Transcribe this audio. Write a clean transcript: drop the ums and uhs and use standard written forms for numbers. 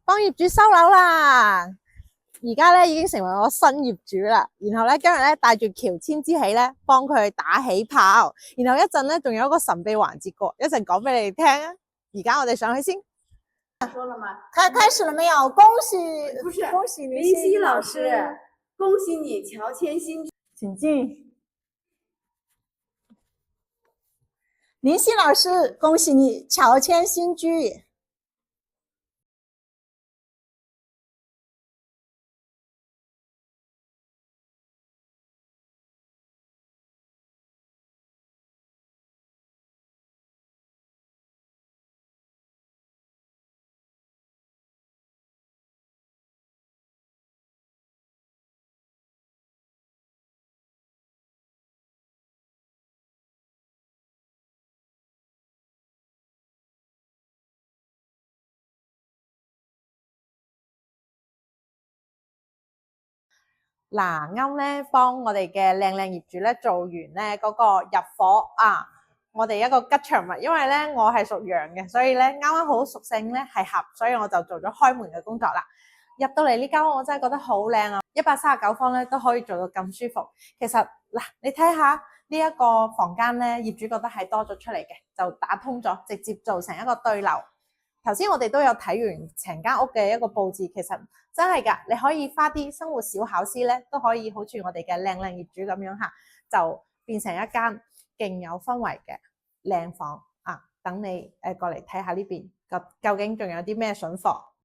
幫業主收樓啦，而家咧已經成為我新業主啦。然後咧今日咧帶住喬遷之喜咧，幫佢打起炮。然後一陣咧仲有一個神秘環節過，一陣講俾你哋聽啊。而家我哋上去先。说了吗？開始了沒有？恭喜，不是，恭喜林夕老師，恭喜你喬遷新居，請進。林夕老師，恭喜你喬遷新居。嗱，啱咧幫我哋嘅靚業主咧做完咧嗰個入伙啊，我哋一個吉祥物，因為咧我係屬羊嘅，所以咧啱啱好屬性咧係合，所以我就做咗開門嘅工作啦。入到嚟呢間屋我真係覺得好靚啊，139方咧都可以做到咁舒服。其實嗱，你睇下呢一個房間咧，業主覺得係多咗出嚟嘅，就打通咗，直接做成一個對流。頭先我哋都有睇完成間屋嘅一個佈置，其實真係㗎，你可以花啲生活小巧思咧，都可以好似我哋嘅靚業主咁樣嚇，就變成一間勁有氛圍嘅靚房啊！等你過嚟睇下呢邊，究竟仲有啲咩筍貨。